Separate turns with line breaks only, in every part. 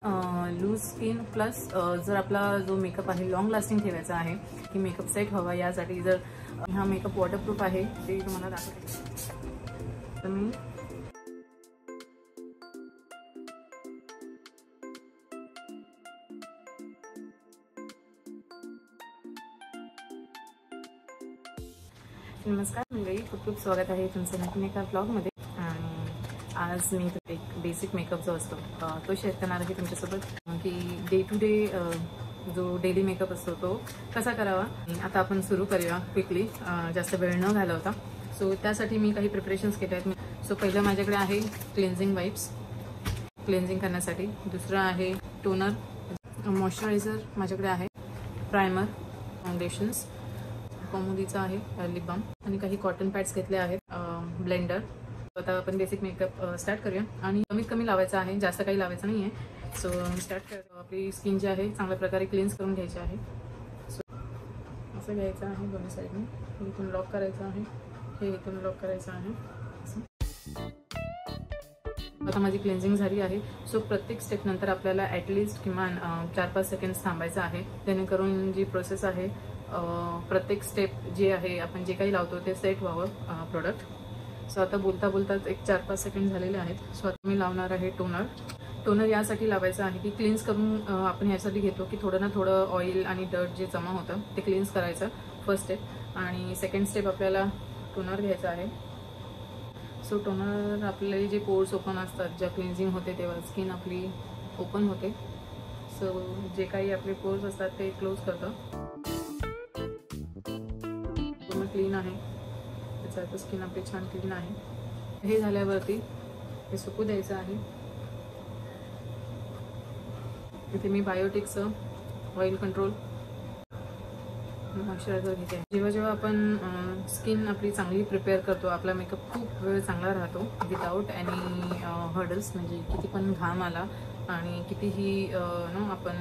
Loose skin plus जर आपला जो मेकअप आहे लॉंग लास्टिंग ठेवायचा आहे की मेकअप सेट हवा, यासाठी जर हा मेकअप वॉटरप्रूफ आहे ते तुम्हाला दाखवते. तर मी नमस्कार मंडळी, खूप खूप स्वागत आहे तुमचं नवीन एका ब्लॉगमध्ये. आणि आज मी एक बेसिक मेकअप जो असतो तो शेअर करणार आहे तुमच्यासोबत, की डे टू डे जो डेली मेकअप असतो तो कसा करावा. आता आपण सुरू करूया क्विकली, जास्त वेळ न घालवता. सो त्यासाठी मी काही प्रिपरेशन्स केले आहेत. सो पहिलं माझ्याकडे आहे क्लेन्झिंग वाइप्स क्लेन्झिंग करण्यासाठी. दुसरं आहे टोनर, मॉइश्चरायझर माझ्याकडे आहे, प्रायमर, फाउंडेशन्स, कॉमोदीचा आहे लिप बाम, आणि काही कॉटन पॅड्स घेतले आहेत, ब्लेंडर. आता आपण बेसिक मेकअप स्टार्ट करूया. आणि कमीत कमी लावायचं आहे, जास्त काही लावायचं नाही आहे. सो स्टार्ट करतो. आपली स्किन जी आहे चांगल्या प्रकारे क्लीन्स करून घ्यायची आहे. सो असं घ्यायचं आहे, दोन्ही साईडने. हे इथून लॉक करायचं आहे, हे इथून लॉक करायचं आहे. आता माझी क्लेन्झिंग झाली आहे. सो प्रत्येक स्टेप नंतर आपल्याला ॲटलिस्ट किमान 4-5 सेकंड्स थांबायचं आहे, जेणेकरून जी प्रोसेस आहे प्रत्येक स्टेप जे आहे आपण जे काही लावतो ते सेट व्हावं प्रोडक्ट. सो आता बोलता बोलताच एक 4-5 सेकंड झालेले आहेत. सो आता मी लावणार आहे टोनर. टोनर यासाठी लावायचं आहे की क्लीन्स करून आपण यासाठी घेतो की थोडं ना थोडं ऑइल आणि डर्ट जे जमा होतं ते क्लीन्स करायचं, फर्स्ट स्टेप. आणि सेकंड स्टेप आपल्याला टोनर घ्यायचं आहे. सो टोनर आपले जे पोर्स ओपन असतात, ज्या क्लिन्झिंग होते तेव्हा स्किन आपली ओपन होते. सो जे काही आपले पोर्स असतात ते क्लोज करतं. पूर्ण क्लीन आहे, त्याचा अर्थ स्किन आपली छान क्लीन आहे. हे झाल्यावरती हे सुकू द्यायचं आहे. इथे मी बायोटिकचं ऑइल कंट्रोल मॉइश्चरायझर घेते. जेव्हा जेव्हा आपण स्किन आपली चांगली प्रिपेअर करतो, आपला मेकअप खूप वेळ चांगला राहतो विदाऊट एनी हर्डल्स. म्हणजे किती पण घाम आला आणि कितीही आपण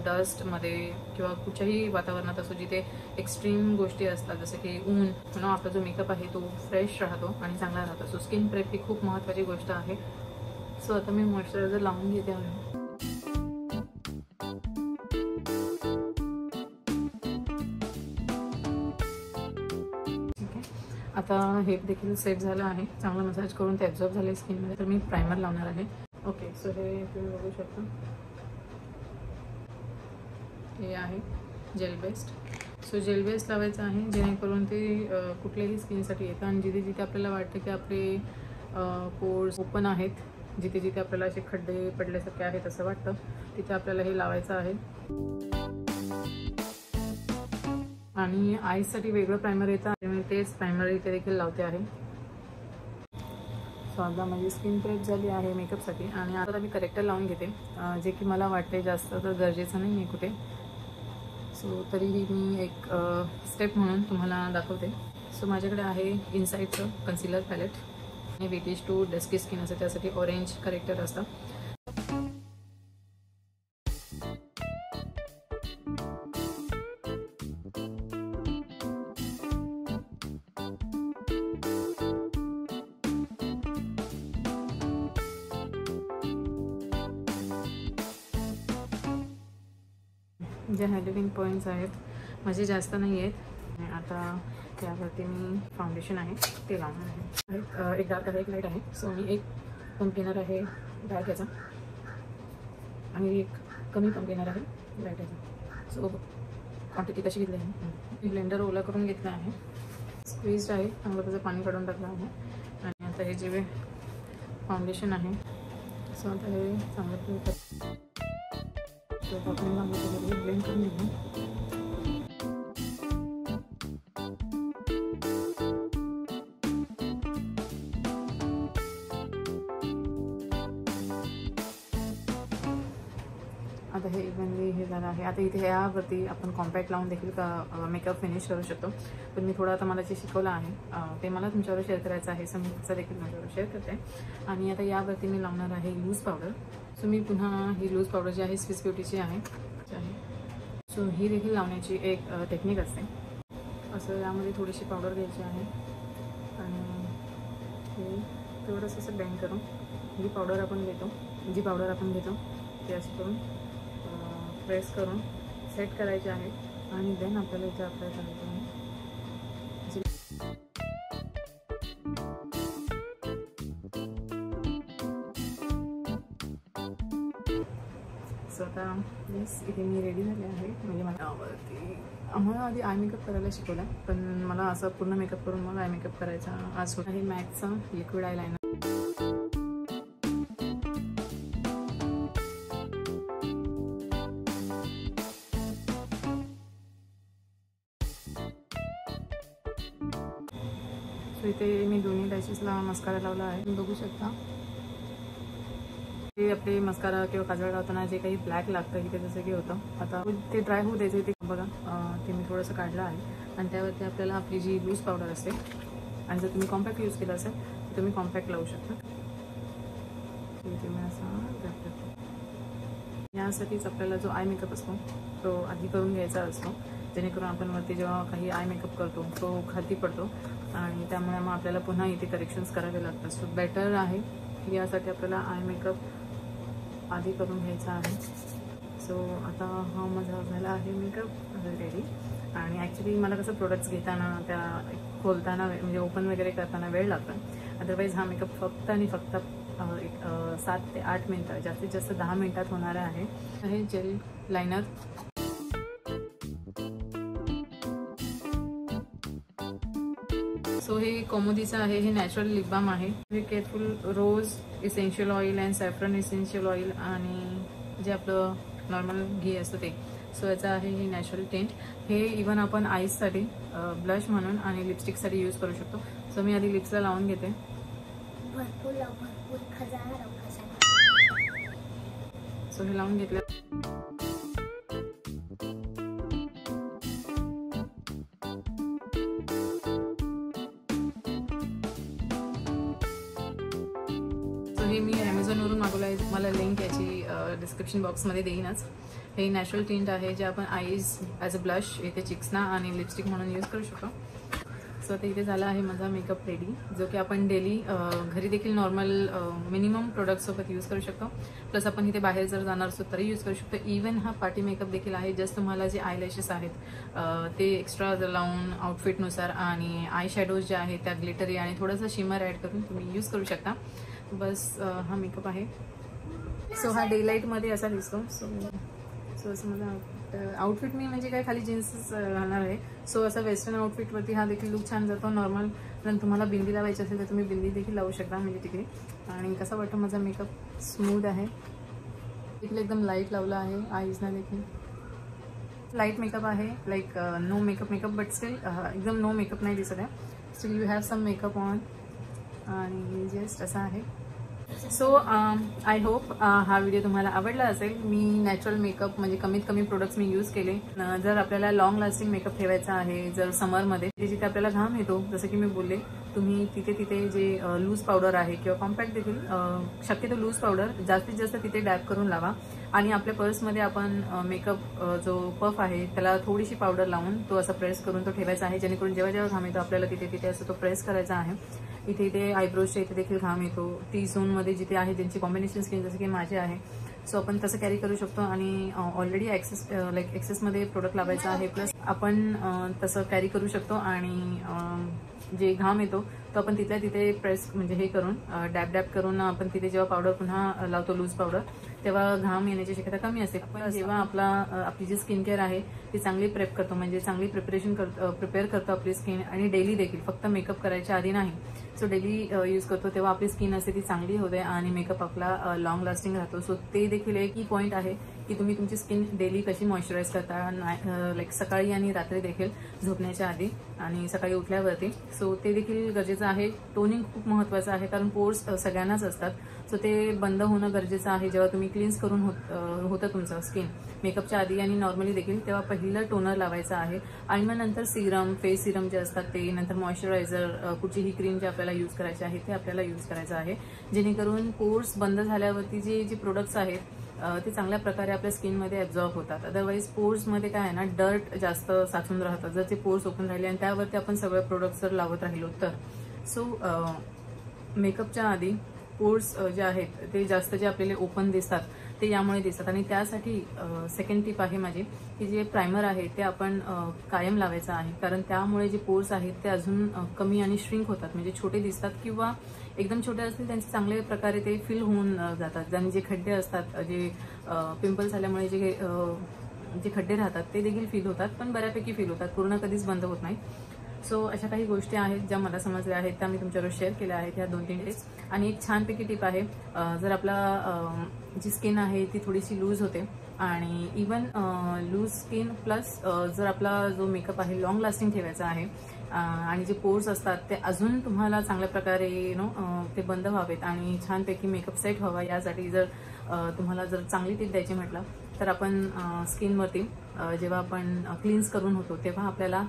डस्टमध्ये किंवा कुठच्याही वातावरणात असो जिथे एक्स्ट्रीम गोष्टी असतात, जसं की ऊन, आपला जो मेकअप आहे तो फ्रेश राहतो आणि चांगला राहतो. सो स्किन प्रेप ही खूप महत्त्वाची गोष्ट आहे. सो आता मी मॉइश्चरायझर लावून घेते आहे. आता हे देखील सेट झालं आहे, चांगला मसाज करून ते ॲब्झॉर्ब झाले स्किनमध्ये. तर मी प्रायमर लावणार आहे. ओके, सो हे तुम्ही बघू शकता, हे आहे gel based. So gel based लावायचं आहे जेणेकरून ते कुठल्याही स्किनसाठी येतं. आणि जिथे जिथे आपल्याला वाटतं की आपले पोर्स ओपन आहेत, जिथे जिथे आपल्याला असे खड्डे पडल्यासारखे आहेत असं वाटतं, तिथे आपल्याला हे लावायचं आहे. आणि आईजसाठी वेगळं प्रायमर येतं आणि मी तेच प्रायमर इथे देखील लावते आहे. सो आता माझी स्किन प्रेप झाली आहे मेकअपसाठी. आणि आता मी करेक्टर लावून घेते, जे की मला वाटते जास्त तर गरजेचं नाही आहे कुठे. सो तरीही मी एक स्टेप म्हणून तुम्हाला दाखवते. सो माझ्याकडे आहे इनसाईडचं कन्सिलर पॅलेट, आणि वेटेज टू डस्की स्किन असं त्यासाठी ऑरेंज करेक्टर असतं. जे हायलायटिंग पॉईंट्स आहेत माझे जास्त नाही आहेत. आता त्यावरती मी फाउंडेशन आहे ते लावणार आहे. एक डार्क आहे, एक लाईट आहे. सो मी एक पंप घेणार आहे डार्क याचा आणि एक कमी पंप घेणार आहे लाईट याचा. सो क्वांटिटी कशी घेतली आहे, मी ब्लेंडर ओला करून घेतला आहे, स्क्वीज्ड आहे, चांगलं त्याचं पाणी काढून टाकलं आहे. आणि आता हे जे फाउंडेशन आहे, सो आता हे चांगलं आपण ब्लेंड करून घेऊ. आता हे इव्हनली हे झालं आहे. आता इथे यावरती आपण कॉम्पॅक्ट लावून देखील मेकअप फिनिश करू शकतो. पण मी थोडं आता मला जे शिकवलं आहे ते मला तुमच्यावर शेअर करायचं आहे, समजा देखील माझ्यावर शेअर करते. आणि आता यावरती मी लावणार आहे लूज पावडर. सो मी पुन्हा ही लूज पावडर जी आहे स्विस ब्युटीची आहे. सो ही देखील लावण्याची एक टेक्निक असते. असं यामध्ये थोडीशी पावडर घ्यायची आहे आणि हे थोडंसं असं बेंड करून जी पावडर आपण घेतो वरती असं करून प्रेस करून सेट करायचे आहे आणि देन आपल्याला इथे अप्लाय करायचं आहे. सो आता प्लीज इथे मी रेडी झाले आहे. म्हणजे मला आम्हाला आधी आय मेकअप करायला शिकवला, पण मला असं पूर्ण मेकअप करून मग आय मेकअप करायचा आज होता. हे मॅकचा लिक्विड आयलायनर. सो इथे मी दोन्ही लॅशेसला मस्कारा लावला आहे. तुम्ही बघू शकता ते आपले मस्कारा किंवा काजळ लावताना जे काही ब्लॅक लागतं इथे जसं की होतं. आता ते ड्राय होऊ द्यायचं. ते बघा ते मी थोडंसं काढलं आहे आणि त्यावरती आपल्याला आपली जी लूज पावडर असते आणि जर तुम्ही कॉम्पॅक्ट यूज केला असेल तर तुम्ही कॉम्पॅक्ट लावू शकता. तुम्ही असा यासाठीच आपल्याला जो आय मेकअप असतो तो आधी करून घ्यायचा असतो, जेणेकरून आपण वरती जेव्हा काही आय मेकअप करतो तो खाली पडतो आणि त्यामुळे मग आपल्याला पुन्हा इथे करेक्शन्स करावे लागतात. सो बेटर आहे यासाठी आपल्याला आय मेकअप आधी करून घ्यायचा आहे. सो आता हा माझा झाला आहे मेकअप रेडी. आणि ॲक्च्युली मला कसं प्रोडक्ट्स घेताना त्या खोलताना म्हणजे ओपन वगैरे करताना वेळ लागतो. अदरवाईज हा मेकअप फक्त आणि फक्त एक 7 ते 8 मिनटं, जास्तीत जास्त 10 मिनटात होणारा आहे. हे जेल लायनर. सो हे कोमोदीचं आहे. हे नॅचरल लिप बाम आहे. हे careful rose essential oil and saffron essential oil आणि जे आपलं नॉर्मल घी असतं ते. सो याचं आहे हे नॅचरल टेंट. हे इवन आपण आईजसाठी ब्लश म्हणून आणि लिपस्टिकसाठी यूज करू शकतो. सो मी आधी लिप्सला लावून घेते. सो हे लावून घेतलं. हे मी ॲमेझॉनवरून मागवलं आहे. तुम्हाला लिंक याची डिस्क्रिप्शन बॉक्समध्ये देईनच. हे नॅचरल टिंट आहे जे आपण आईज ॲज अ ब्लश इथे चिक्सना आणि लिपस्टिक म्हणून यूज करू शकतो. सो आता इथे झाला आहे माझा मेकअप रेडी, जो की आपण डेली घरी देखील नॉर्मल मिनिमम प्रोडक्टसोबत यूज करू शकतो. प्लस आपण इथे बाहेर जर जाणार असतो तरी यूज करू शकतो. इवन हा पार्टी मेकअप देखील आहे. जस्ट तुम्हाला जे आय लॅशेस आहेत ते एक्स्ट्रा लावून आउटफिटनुसार आणि आय शॅडोज जे आहेत त्या ग्लिटरी आणि थोडंसं शिमर ॲड करून तुम्ही यूज करू शकता. बस हा मेकअप आहे. सो हा डे लाईटमध्ये असा दिसतो. सो असं माझा आउटफिट मी म्हणजे काय खाली जीन्सच घालणार आहे. सो असं वेस्टर्न आउटफिटवरती हा देखील लुक छान जातो. नॉर्मल जर तुम्हाला बिंदी लावायची असेल तर तुम्ही बिंदी देखील लावू शकता म्हणजे तिकडे. आणि कसा वाटतो माझा मेकअप? स्मूथ आहे. देखील एकदम लाईट लावला आहे. आईजना देखील लाईट मेकअप आहे. Like no makeup but still एकदम नो मेकअप नाही दिसत आहे. Still you have some makeup on आणि जस्ट असा आहे. सो आय होप हा व्हिडिओ तुम्हाला आवडला असेल. मी नॅचरल मेकअप म्हणजे कमीत कमी प्रोडक्ट्स मी यूज केले. जर आपल्याला लॉंग लास्टिंग मेकअप ठेवायचा आहे, जर समरमध्ये जिथे आपल्याला घाम येतो, जसं की मी बोलले, तुम्ही तिथे जे लूज पावडर आहे किंवा कॉम्पॅक्ट देखील शक्यतो लूज पावडर जास्तीत जास्त तिथे डॅब करून लावा. आणि आपल्या पर्समध्ये आपण मेकअप जो पफ आहे त्याला थोडीशी पावडर लावून तो असा प्रेस करून तो ठेवायचा आहे, जेणेकरून जेव्हा जेव्हा घाम येतो आपल्याला तिथे असं तो प्रेस करायचा आहे. इथे आयब्रोजच्या इथे देखील घाम येतो. टी झोनमध्ये जिथे आहे ज्यांची कॉम्बिनेशन स्किन जसं की माझे आहे, सो आपण तसं कॅरी करू शकतो. आणि ऑलरेडी एक्सेसमध्ये प्रोडक्ट लावायचा आहे, प्लस आपण तसं कॅरी करू शकतो. आणि जे घाम येतो तो आपण तिथे प्रेस म्हणजे हे करून डॅब करून आपण तिथे जेव्हा पावडर पुन्हा लावतो लूज पावडर, तेव्हा घाम येण्याची शक्यता कमी असते. पण जेव्हा आपली जी स्किन केअर आहे ती चांगली प्रेप करतो, म्हणजे चांगली प्रिपेअर करतो आपली स्किन, आणि डेली देखील, फक्त मेकअप करायच्या आधी नाही, सो डेली यूज करतो, तेव्हा आपली स्किन असते ती चांगली होते आणि मेकअप आपला लॉंग लास्टिंग राहतो. सो ते देखील एक की पॉईंट आहे की तुम्ही तुमची स्किन डेली कशी मॉइश्चराईज करता, लाईक सकाळी आणि रात्री देखील झोपण्याच्या आधी आणि सकाळी उठल्यावरती. सो ते देखील गरजेचं आहे. टोनिंग खूप महत्त्वाचं आहे, कारण पोर्स सगळ्यांनाच असतात, सो ते बंद होणं गरजेचं आहे. जेव्हा तुम्ही क्लीन्स करून होतं तुमचं स्किन मेकअपच्या आधी आणि नॉर्मली देखील, तेव्हा पहिलं टोनर लावायचं आहे. आणि मग नंतर सिरम, फेस सिरम जे असतात ते, नंतर मॉइश्चरायझर, कुठचीही क्रीम जे आपल्याला यूज करायची आहे ते आपल्याला यूज करायचं आहे, जेणेकरून पोर्स बंद झाल्यावरती जे प्रोडक्ट्स आहेत ते चांगल्या प्रकारे आपल्या स्किनमध्ये ॲब्झॉर्ब होतात. अदरवाईज पोर्समध्ये काय आहे ना, डर्ट जास्त साचून राहतात. जर ते पोर्स ओपन राहिले आणि त्यावरती आपण सगळे प्रोडक्ट्स जर लावत राहिलो तर. सो मेकअपच्या आधी पोर्स जे आहेत ते जास्त जे आपल्याला ओपन दिसतात ते यामुळे दिसतात. आणि त्यासाठी सेकंड टिप आहे माझी की जे प्रायमर आहे ते आपण कायम लावायचं आहे, कारण त्यामुळे जे पोर्स आहेत ते अजून कमी आणि श्रिंक होतात, म्हणजे छोटे दिसतात किंवा एकदम छोटे असतील त्यांचे चांगल्या प्रकारे ते फिल होऊन जातात. आणि जे खड्डे असतात, जे पिंपल्स आल्यामुळे जे खड्डे राहतात ते देखील फील होतात, पण बऱ्यापैकी फील होतात, पूर्ण कधीच बंद होत नाही. सो अशा काही गोष्टी आहेत ज्या मला समजल्या आहेत, त्या मी तुमच्याबरोबर शेअर केल्या आहेत ह्या 2-3 डेज. आणि एक छानपैकी टिप आहे, जर आपला जी स्किन आहे ती थोडीशी लूज होते आणि इवन लूज स्किन प्लस जर आपला जो मेकअप आहे लॉंग लास्टिंग ठेवायचा आहे आणि जे पोर्स असतात ते अजून तुम्हाला चांगल्या प्रकारे ते बंद व्हावेत आणि छानपैकी मेकअप सेट व्हावा, यासाठी जर तुम्हाला जर चांगली टिप द्यायची म्हटलं तर आपण स्किनवरती जेव्हा आपण क्लीन्स करून होतो तेव्हा आपल्याला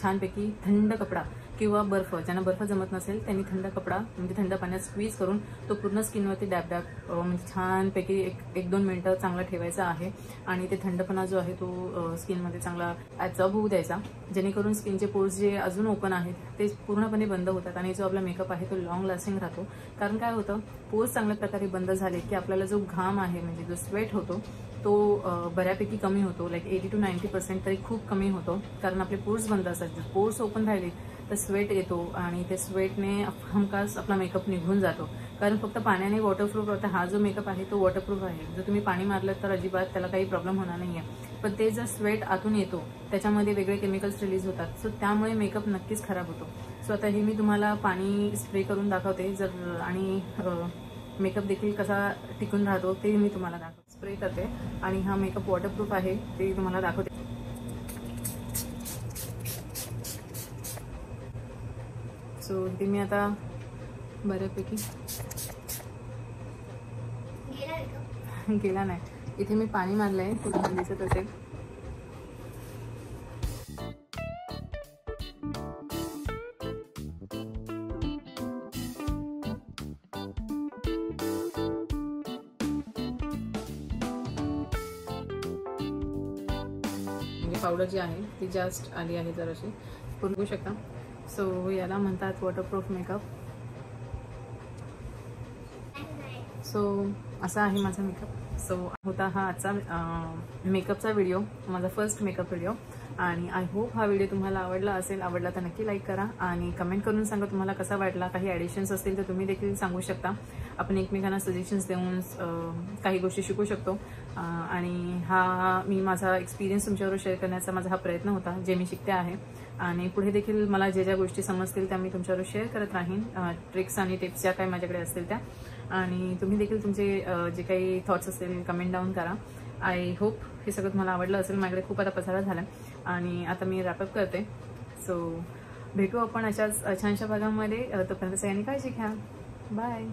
छानपैकी थंड कपडा किंवा बर्फ, ज्यांना बर्फ जमत नसेल त्यांनी थंड कपडा म्हणजे थंड पाण्यात स्क्वीज करून तो पूर्ण स्किनवरती डॅब म्हणजे छानपैकी 1-2 मिनिटं चांगला ठेवायचा आहे आणि ते थंडपणा जो आहे तो स्किनमध्ये चांगला ॲब्झॉर्ब होऊ द्यायचा, जेणेकरून स्किनचे पोर्स जे अजून ओपन आहेत ते पूर्णपणे बंद होतात आणि जो आपला मेकअप आहे तो लॉंग लास्टिंग राहतो. कारण काय होतं, पोर्स चांगल्या प्रकारे बंद झाले की आपल्याला जो घाम आहे म्हणजे जो स्वेट होतो तो बऱ्यापैकी कमी होतो, लाईक 80 to 90% तरी खूप कमी होतो, कारण आपले पोर्स बंद असतात. जर पोर्स ओपन राहिले तर स्वेट येतो आणि ते स्वेटने हमखास आपला मेकअप निघून जातो, कारण फक्त पाण्याने वॉटरप्रूफ होता. हा जो मेकअप आहे तो वॉटरप्रूफ आहे, जर तुम्ही पाणी मारलं तर अजिबात त्याला काही प्रॉब्लेम होणार नाही आहे. पण ते जर स्वेट आतून येतो त्याच्यामध्ये वेगळे केमिकल्स रिलीज होतात, सो त्यामुळे मेकअप नक्कीच खराब होतो. सो आता हे मी तुम्हाला पाणी स्प्रे करून दाखवते आणि मेकअप देखील कसा टिकून राहतो ते मी तुम्हाला दाखवते. स्प्रे करते आणि हा मेकअप वॉटरप्रूफ आहे ते तुम्हाला दाखवते. सो ते मी आता बऱ्यापैकी गेला नाही, इथे मी पाणी मारलंय, तुम्हाला दिसत असेल. पावडर जी आहे ती जास्त आली आहे जराशी, बघू शकता. सो याला म्हणतात वॉटरप्रूफ मेकअप. सो असा आहे माझा मेकअप. सो होता हा आजचा मेकअपचा व्हिडिओ, माझा फर्स्ट मेकअप व्हिडिओ. आणि आय होप हा व्हिडिओ तुम्हाला आवडला असेल. आवडला तर नक्की लाईक करा आणि कमेंट करून सांगा तुम्हाला कसा वाटला. काही ॲडिशन्स असतील तर तुम्ही देखील सांगू शकता. आपण एकमेकांना सजेशन्स देऊन काही गोष्टी शिकू शकतो. आणि हा मी माझा एक्सपिरियन्स तुमच्याबरोबर शेअर करण्याचा माझा हा प्रयत्न होता, जे मी शिकते आहे. आणि पुढे देखील मला ज्या गोष्टी समजतील त्या मी तुमच्याबरोबर शेअर करत राहीन, ट्रिक्स आणि टिप्स ज्या काही माझ्याकडे असतील त्या. आणि तुम्ही देखील तुमचे जे काही थॉट्स असतील कमेंट डाऊन करा. आय होप हे सगळं तुम्हाला आवडलं असेल. माझ्याकडे खूप आता पसारा झाला आणि आता मी रॅपअप करते. सो भेटू आपण अशाच छानशा भागामध्ये. तोपर्यंत सगळ्यांनी काळजी घ्या. बाय.